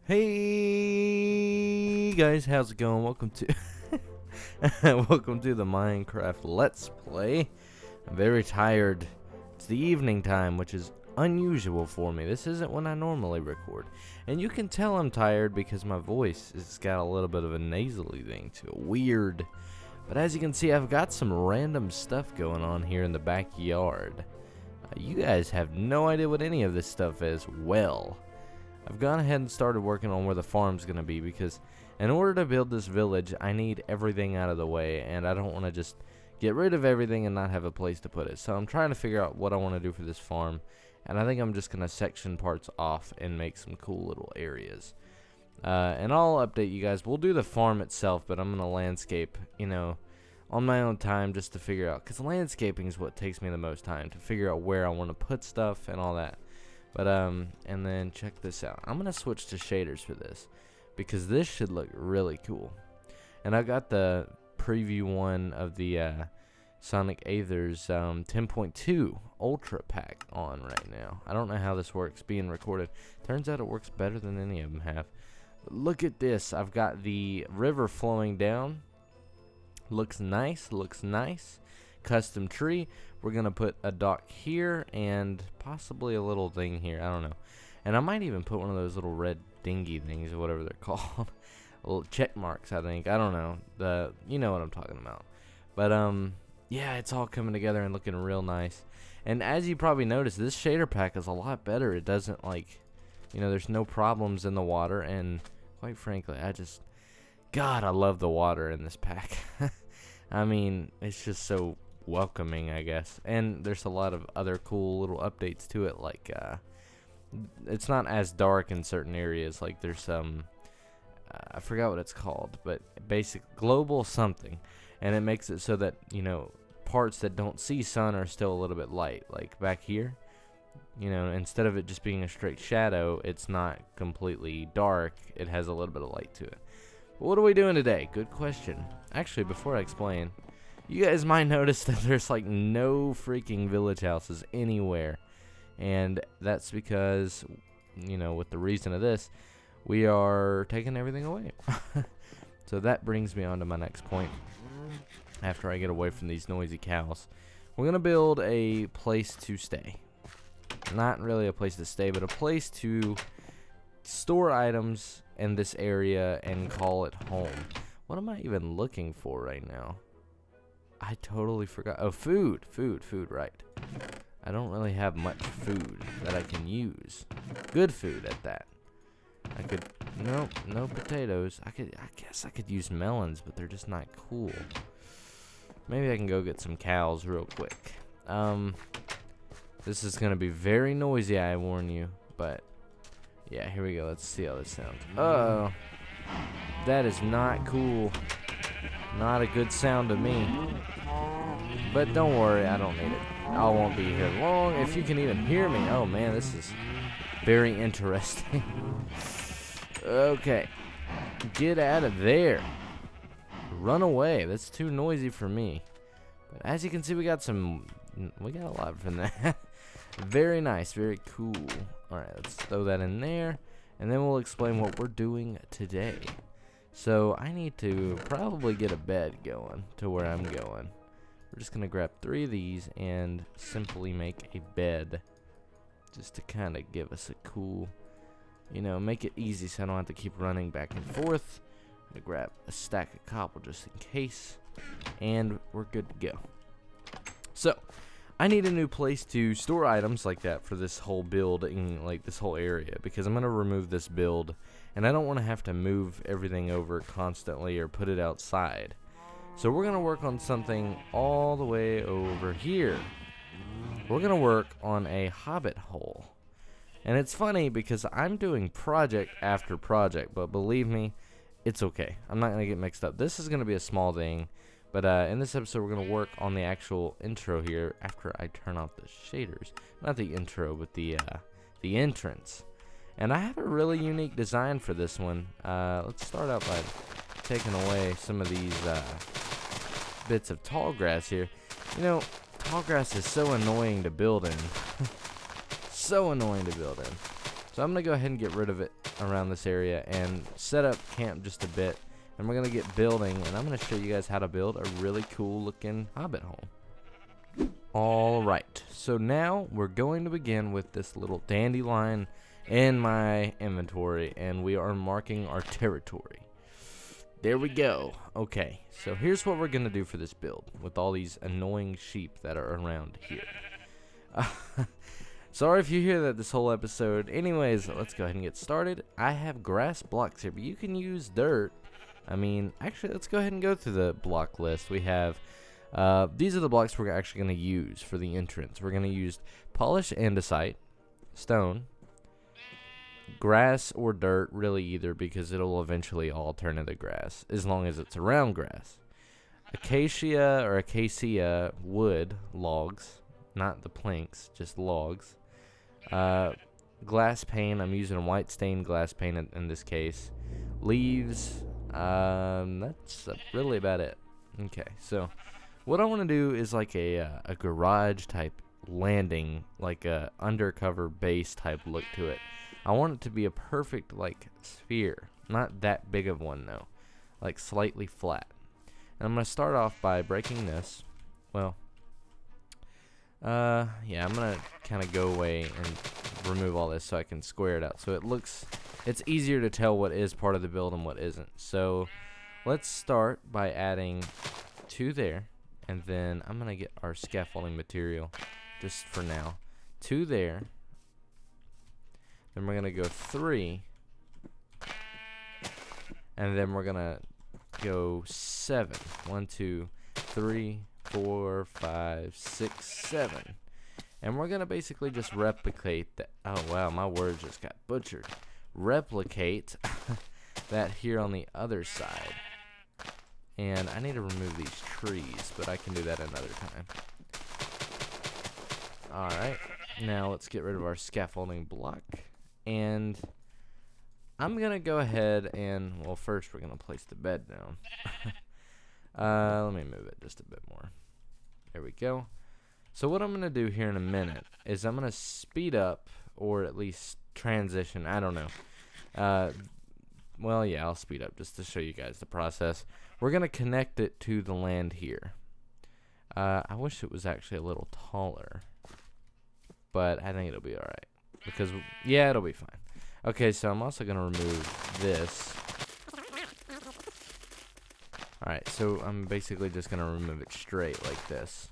Hey guys, how's it going? Welcome to welcome to the Minecraft Let's Play. I'm very tired. It's the evening time, which is unusual for me. This isn't when I normally record. And you can tell I'm tired because my voice has got a little bit of a nasally thing to it. Weird. But as you can see, I've got some random stuff going on here in the backyard. You guys have no idea what any of this stuff is. Well, I've gone ahead and started working on where the farm's going to be, because in order to build this village, I need everything out of the way, and I don't want to just get rid of everything and not have a place to put it. So I'm trying to figure out what I want to do for this farm, and I think I'm just going to section parts off and make some cool little areas. And I'll update you guys. We'll do the farm itself, but I'm going to landscape, on my own time, just to figure out, because landscaping is what takes me the most time, to figure out where I want to put stuff and all that. But and then check this out. I'm gonna switch to shaders for this, because this should look really cool. And I got the preview one of the Sonic Aether's 10.2 Ultra Pack on right now. I don't know how this works being recorded. Turns out it works better than any of them have. But look at this. I've got the river flowing down. Looks nice. Looks nice. Custom tree. We're gonna put a dock here and possibly a little thing here. I don't know. And I might even put one of those little red dinghy things or whatever they're called. Little check marks, I think. I don't know. You know what I'm talking about. But yeah, it's all coming together and looking real nice. And as you probably noticed, this shader pack is a lot better. It doesn't there's no problems in the water, and quite frankly, God, I love the water in this pack. I mean, it's just so welcoming, I guess. And there's a lot of other cool little updates to it, like it's not as dark in certain areas. Like there's some I forgot what it's called, but basic global something, and it makes it so that parts that don't see sun are still a little bit light. Like back here, instead of it just being a straight shadow, it's not completely dark. It has a little bit of light to it. But what are we doing today? Good question. Actually, before I explain, you guys might notice that there's like no freaking village houses anywhere. And that's because, with the reason of this, we are taking everything away. So that brings me on to my next point. After I get away from these noisy cows, we're going to build a place to stay. Not really a place to stay, but a place to store items in this area and call it home. What am I even looking for right now? I totally forgot. Oh, food, right. I don't really have much food that I can use. Good food at that. No potatoes. I guess I could use melons, but they're just not cool. Maybe I can go get some cows real quick. This is gonna be very noisy, I warn you, but yeah, here we go. Let's see how this sounds. Uh-oh. That is not cool. Not a good sound to me. But don't worry, I don't need it. I won't be here long. If you can even hear me. Oh man, this is very interesting. Okay. Get out of there. Run away. That's too noisy for me. But as you can see, we got a lot from that. Very nice, very cool. Alright, let's throw that in there, and then we'll explain what we're doing today. So I need to probably get a bed going to where I'm going. We're just going to grab 3 of these and simply make a bed, just to kind of give us a cool, make it easy so I don't have to keep running back and forth. I'm going to grab a stack of cobble just in case, and we're good to go. So I need a new place to store items like that for this whole building, like this whole area, because I'm going to remove this build, and I don't want to have to move everything over constantly or put it outside. So we're going to work on something all the way over here. We're going to work on a Hobbit hole. And it's funny because I'm doing project after project, but believe me, it's okay. I'm not going to get mixed up. This is going to be a small thing. But in this episode, we're going to work on the actual intro here after I turn off the shaders. Not the intro, but the entrance. And I have a really unique design for this one. Let's start out by taking away some of these bits of tall grass here. Tall grass is so annoying to build in. So annoying to build in. So I'm going to go ahead and get rid of it. around this area and set up camp just a bit. And we're gonna get building, and I'm gonna show you guys how to build a really cool looking Hobbit home. Alright, so now we're going to begin with this little dandelion in my inventory, and we are marking our territory. There we go. Okay, so here's what we're gonna do for this build with all these annoying sheep that are around here. Sorry if you hear that this whole episode. Anyways, let's go ahead and get started. I have grass blocks here, but you can use dirt. I mean, actually, let's go ahead and go through the block list. We have, these are the blocks we're actually going to use for the entrance. We're going to use polished andesite, stone, grass or dirt, really either, because it'll eventually all turn into grass, as long as it's around grass. Acacia wood, logs, not the planks, just logs. Glass pane, I'm using white stained glass pane in this case. Leaves. That's really about it. Okay, so what I want to do is like a garage type landing, like a undercover base type look to it. I want it to be a perfect like sphere, not that big of one though, like slightly flat. And I'm gonna start off by breaking this. Well, yeah, I'm gonna kind of go away and remove all this so I can square it out so it looks. It's easier to tell what is part of the build and what isn't. So let's start by adding 2 there, and then I'm gonna get our scaffolding material just for now. 2 there, then we're gonna go 3, and then we're gonna go 7. 1, 2, 3, 4, 5, 6, 7, and we're gonna basically just replicate that. Oh wow, my words just got butchered. Replicate that here on the other side. And I need to remove these trees, but I can do that another time. Alright, now let's get rid of our scaffolding block. And I'm going to go ahead and, well, first we're going to place the bed down. Let me move it just a bit more. There we go. So what I'm going to do here in a minute is I'm going to speed up, or at least transition, I don't know. Well, yeah, I'll speed up just to show you guys the process. We're going to connect it to the land here. I wish it was actually a little taller, but I think it'll be alright. Because, yeah, it'll be fine. Okay, so I'm also going to remove this. Alright, so I'm basically just going to remove it straight like this.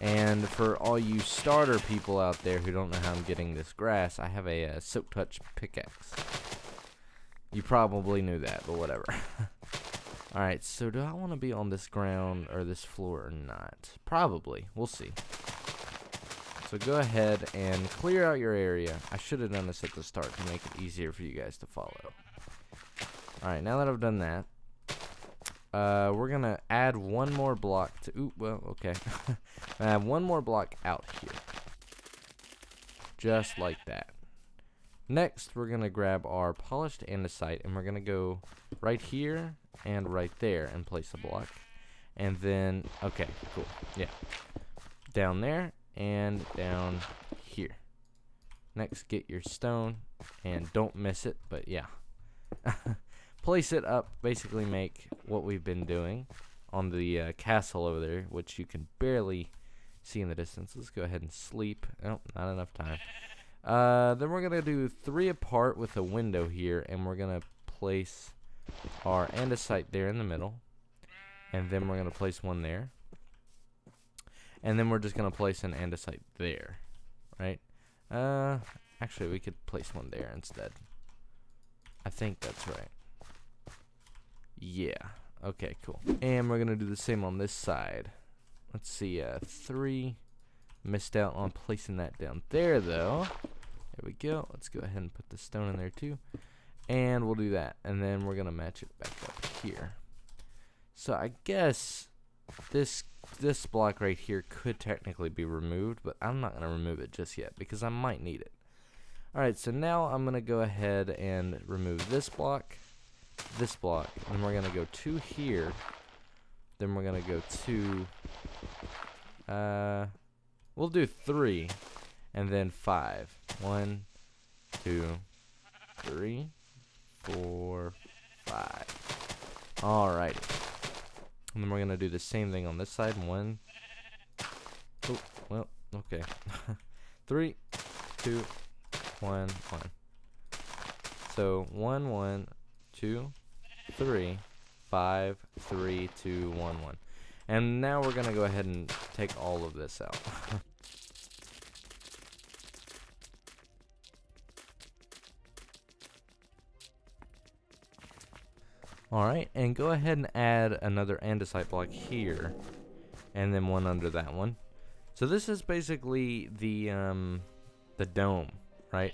And for all you starter people out there who don't know how I'm getting this grass, I have a Silk Touch pickaxe. You probably knew that, but whatever. Alright, so do I want to be on this ground or this floor or not? Probably. We'll see. So go ahead and clear out your area. I should have done this at the start to make it easier for you guys to follow. Alright, now that I've done that, we're going to add 1 more block to... Ooh, well, okay. I have 1 more block out here. Just like that. Next, we're going to grab our polished andesite, and we're going to go right here and right there and place a block. And then, okay, cool. Yeah. Down there and down here. Next, get your stone, and don't miss it, but yeah. Place it up, basically make what we've been doing on the castle over there, which you can barely see in the distance. Let's go ahead and sleep. Oh, not enough time. Then we're going to do 3 apart with a window here, and we're going to place our andesite there in the middle, and then we're going to place 1 there, and then we're just going to place an andesite there, right? Actually, we could place 1 there instead. I think that's right. Yeah. Okay, cool. And we're going to do the same on this side. Let's see, 3. Missed out on placing that down there, though. There we go. Let's go ahead and put the stone in there, too. And we'll do that. And then we're going to match it back up here. So I guess this block right here could technically be removed, but I'm not going to remove it just yet because I might need it. Alright, so now I'm going to go ahead and remove this block, and we're going to go 2 here. Then we're going to go 2, we'll do 3, and then 5. 1, 2, 3, 4, 5. Alrighty. And then we're gonna do the same thing on this side. 1. Oh, well, okay. 3, 2, 1, 1. So 1, 1, 2, 3, 5, 3, 2, 1, 1. And now we're gonna go ahead and take all of this out. Alright, and go ahead and add another andesite block here, and then one under that one. So this is basically the dome, right?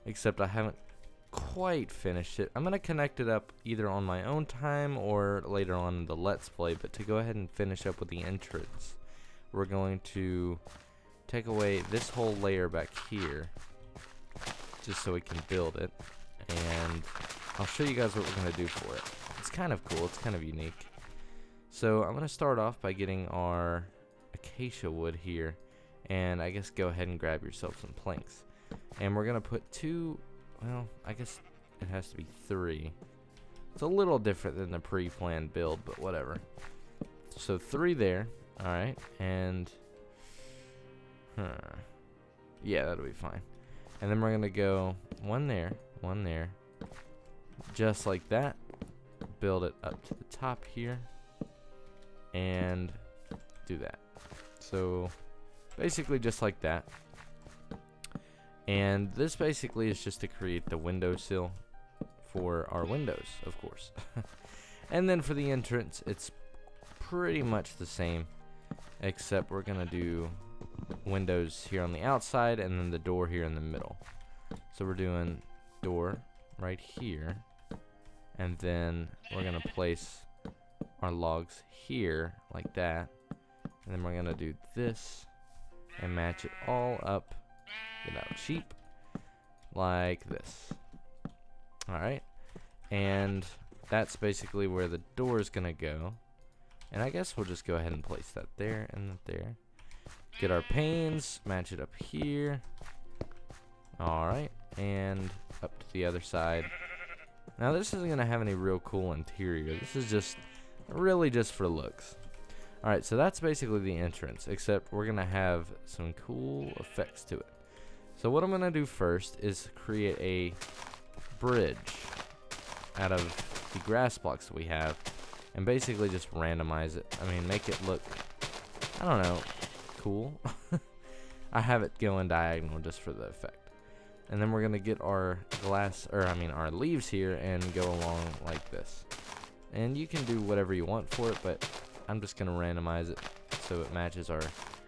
Except I haven't quite finished it. I'm going to connect it up either on my own time or later on in the Let's Play, but to go ahead and finish up with the entrance, we're going to take away this whole layer back here, just so we can build it, and I'll show you guys what we're going to do for it. It's kind of cool, it's kind of unique. So I'm going to start off by getting our acacia wood here, and I guess go ahead and grab yourself some planks. And we're going to put 2, well, I guess it has to be 3. It's a little different than the pre-planned build, but whatever. So 3 there, alright, and yeah, that'll be fine. And then we're going to go 1 there, 1 there, just like that. Build it up to the top here and do that. So basically just like that. And this basically is just to create the windowsill for our windows, of course. And then for the entrance, it's pretty much the same, except we're gonna do windows here on the outside and then the door here in the middle. So we're doing door right here, and then we're gonna place our logs here like that, and then we're gonna do this and match it all up, get out cheap, like this. Alright, and that's basically where the door is gonna go, and I guess we'll just go ahead and place that there and there. Get our panes, match it up here. Alright, and up to the other side. Now this isn't gonna have any real cool interior. This is just really just for looks. Alright, so that's basically the entrance, except we're gonna have some cool effects to it. So what I'm gonna do first is create a bridge out of the grass blocks that we have, and basically just randomize it. I mean, make it look, I don't know, cool. I have it going diagonal just for the effect. And then we're gonna get our our leaves here and go along like this. And you can do whatever you want for it, but I'm just gonna randomize it so it matches our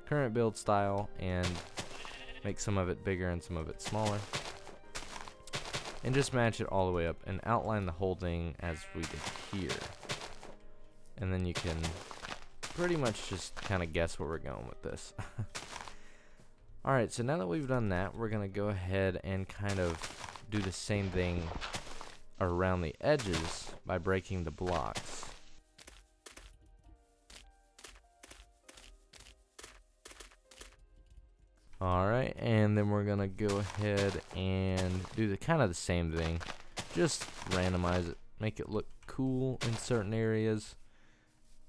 current build style and make some of it bigger and some of it smaller. And just match it all the way up and outline the whole thing as we did here. And then you can pretty much just kind of guess where we're going with this. Alright, so now that we've done that, we're going to go ahead and kind of do the same thing around the edges by breaking the blocks. Alright, and then we're going to go ahead and do the kind of the same thing. Just randomize it, make it look cool in certain areas.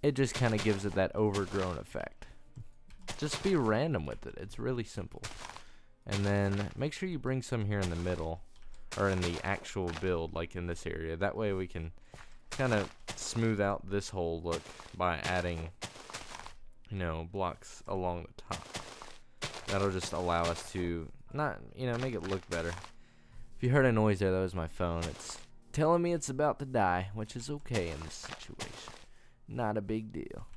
It just kind of gives it that overgrown effect. Just be random with it. It's really simple. And then make sure you bring some here in the middle, or in the actual build, like in this area. That way we can kind of smooth out this whole look by adding, you know, blocks along the top. That'll just allow us to not, you know, make it look better. If you heard a noise there, that was my phone. It's telling me it's about to die, which is okay in this situation. Not a big deal.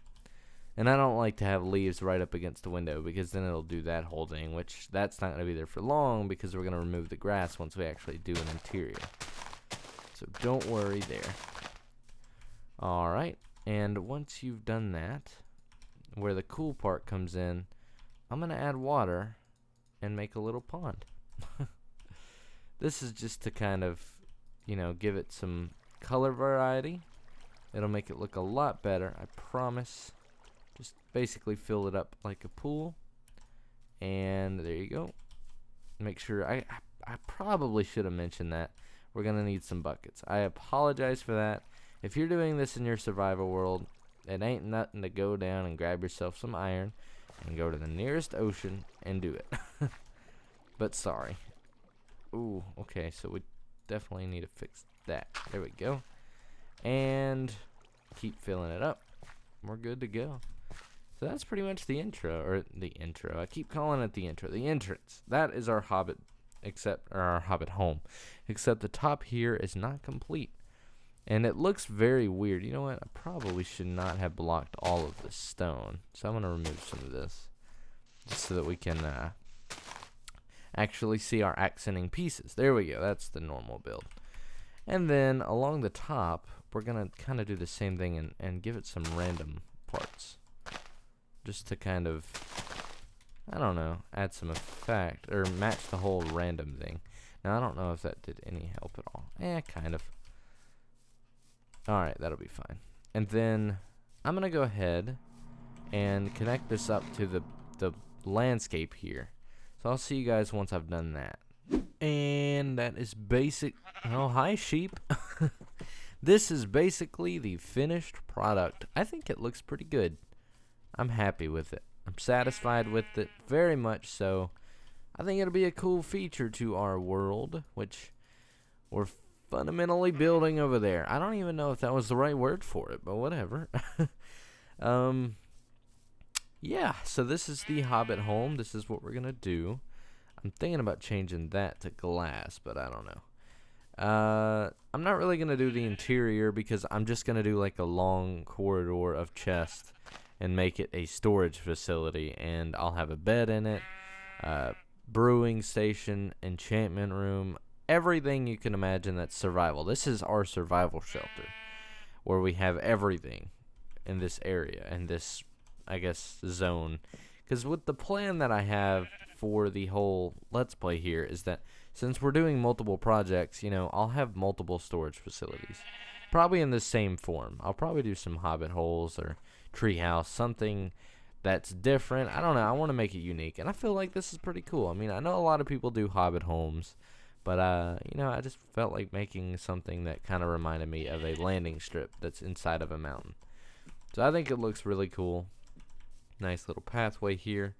And I don't like to have leaves right up against the window, because then it'll do that whole thing, which that's not going to be there for long, because we're going to remove the grass once we actually do an interior. So don't worry there. Alright, and once you've done that, where the cool part comes in, I'm going to add water and make a little pond. This is just to kind of, you know, give it some color variety. It'll make it look a lot better, I promise. Just basically fill it up like a pool, and there you go. Make sure, I probably should have mentioned that we're going to need some buckets. I apologize for that. If you're doing this in your survival world, it ain't nothing to go down and grab yourself some iron and go to the nearest ocean and do it. But sorry. Ooh, okay, so we definitely need to fix that. There we go. And keep filling it up. We're good to go. So that's pretty much the intro, or the intro. I keep calling it the intro. The entrance. That is our Hobbit, or our Hobbit home. Except the top here is not complete. And it looks very weird. You know what? I probably should not have blocked all of this stone. So I'm going to remove some of this. Just so that we can actually see our accenting pieces. There we go. That's the normal build. And then along the top, we're going to kind of do the same thing and give it some random parts. Just to kind of, I don't know, add some effect, or match the whole random thing. Now, I don't know if that did any help at all. Kind of. Alright, that'll be fine. And then, I'm going to go ahead and connect this up to the landscape here. So, I'll see you guys once I've done that. And that is basic. Oh, hi, sheep. This is basically the finished product. I think it looks pretty good. I'm happy with it. I'm satisfied with it, very much so. I think it'll be a cool feature to our world, which we're fundamentally building over there. I don't even know if that was the right word for it, but whatever. Yeah, so this is the Hobbit home. This is what we're going to do. I'm thinking about changing that to glass, but I don't know. I'm not really going to do the interior because I'm just going to do like a long corridor of chests and make it a storage facility, and I'll have a bed in it, brewing station, enchantment room, everything you can imagine that's survival. This is our survival shelter, where we have everything in this area, in this, I guess, zone. Because with the plan that I have for the whole Let's Play here is that since we're doing multiple projects, you know, I'll have multiple storage facilities. Probably in the same form. I'll probably do some Hobbit holes or treehouse, something that's different. I don't know. I want to make it unique, and I feel like this is pretty cool. I mean, I know a lot of people do Hobbit homes, but you know, I just felt like making something that kind of reminded me of a landing strip that's inside of a mountain. So I think it looks really cool. Nice little pathway here,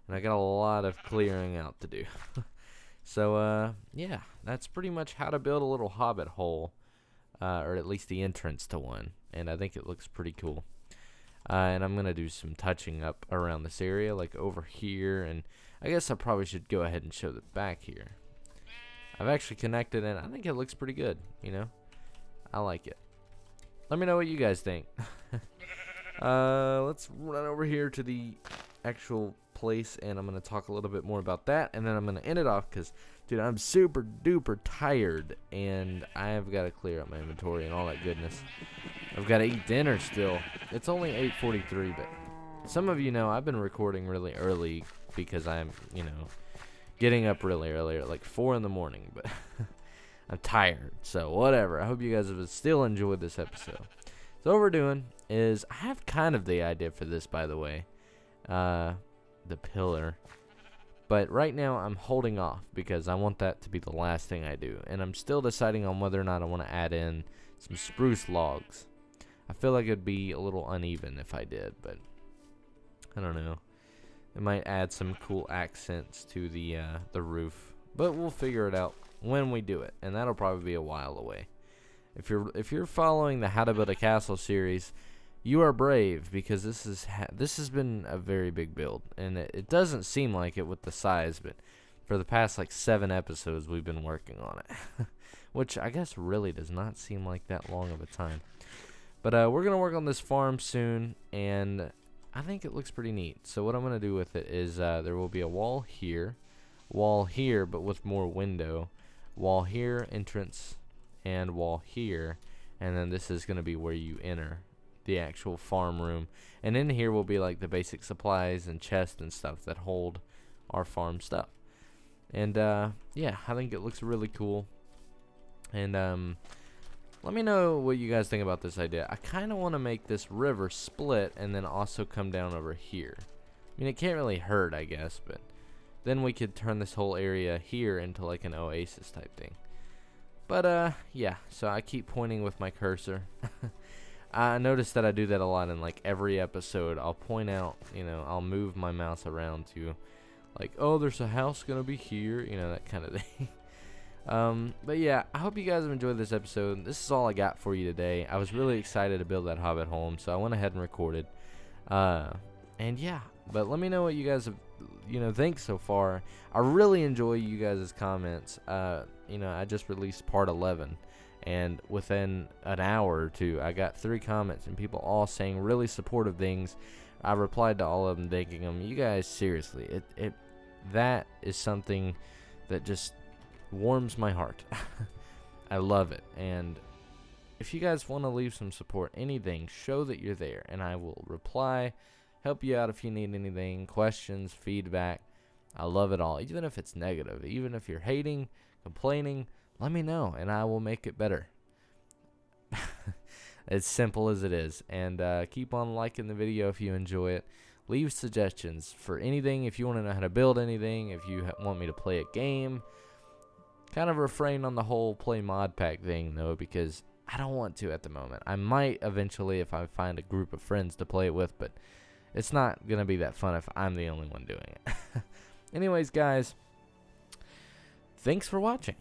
and I got a lot of clearing out to do. So yeah, that's pretty much how to build a little Hobbit hole, or at least the entrance to one, and I think it looks pretty cool. And I'm going to do some touching up around this area, like over here, and I guess I probably should go ahead and show the back here. I've actually connected, and I think it looks pretty good, you know? I like it. Let me know what you guys think. Let's run over here to the actual place, and I'm going to talk a little bit more about that, and then I'm going to end it off, because, dude, I'm super duper tired, and I've got to clear up my inventory and all that goodness. I've got to eat dinner still. It's only 8:43, but some of you know I've been recording really early because I'm, you know, getting up really early at like 4 in the morning, but I'm tired, so whatever. I hope you guys have still enjoyed this episode. So what we're doing is, I have kind of the idea for this, by the way, the pillar, but right now I'm holding off because I want that to be the last thing I do, and I'm still deciding on whether or not I want to add in some spruce logs. I feel like it'd be a little uneven if I did, but I don't know. It might add some cool accents to the roof, but we'll figure it out when we do it, and that'll probably be a while away. If you're following the How to Build a Castle series, you are brave, because this has been a very big build, and it doesn't seem like it with the size, but for the past like 7 episodes we've been working on it, which I guess really does not seem like that long of a time. But we're going to work on this farm soon, and I think it looks pretty neat. So what I'm going to do with it is there will be a wall here, but with more window, wall here, entrance, and wall here, and then this is going to be where you enter the actual farm room. And in here will be like the basic supplies and chests and stuff that hold our farm stuff. And yeah, I think it looks really cool. And let me know what you guys think about this idea. I kind of want to make this river split and then also come down over here. I mean, it can't really hurt, I guess, but then we could turn this whole area here into like an oasis type thing. But yeah, so I keep pointing with my cursor. I noticed that I do that a lot in like every episode. I'll point out, I'll move my mouse around to like, oh, there's a house gonna be here, that kind of thing. But yeah, I hope you guys have enjoyed this episode. This is all I got for you today. I was really excited to build that Hobbit home, so I went ahead and recorded. And yeah, but let me know what you guys have, think so far. I really enjoy you guys' comments. I just released part 11, and within an hour or two, I got 3 comments, and people all saying really supportive things. I replied to all of them, thanking them. You guys, seriously, that is something that just warms my heart. I love it. And if you guys want to leave some support, anything, show that you're there, and I will reply, help you out if you need anything, questions, feedback. I love it all, even if it's negative, even if you're hating, complaining, let me know, and I will make it better. As simple as it is. And keep on liking the video if you enjoy it. Leave suggestions for anything. If you want to know how to build anything, if you want me to play a game. Kind of refrain on the whole play mod pack thing, though, because I don't want to at the moment. I might eventually if I find a group of friends to play it with, but it's not going to be that fun if I'm the only one doing it. Anyways, guys, thanks for watching.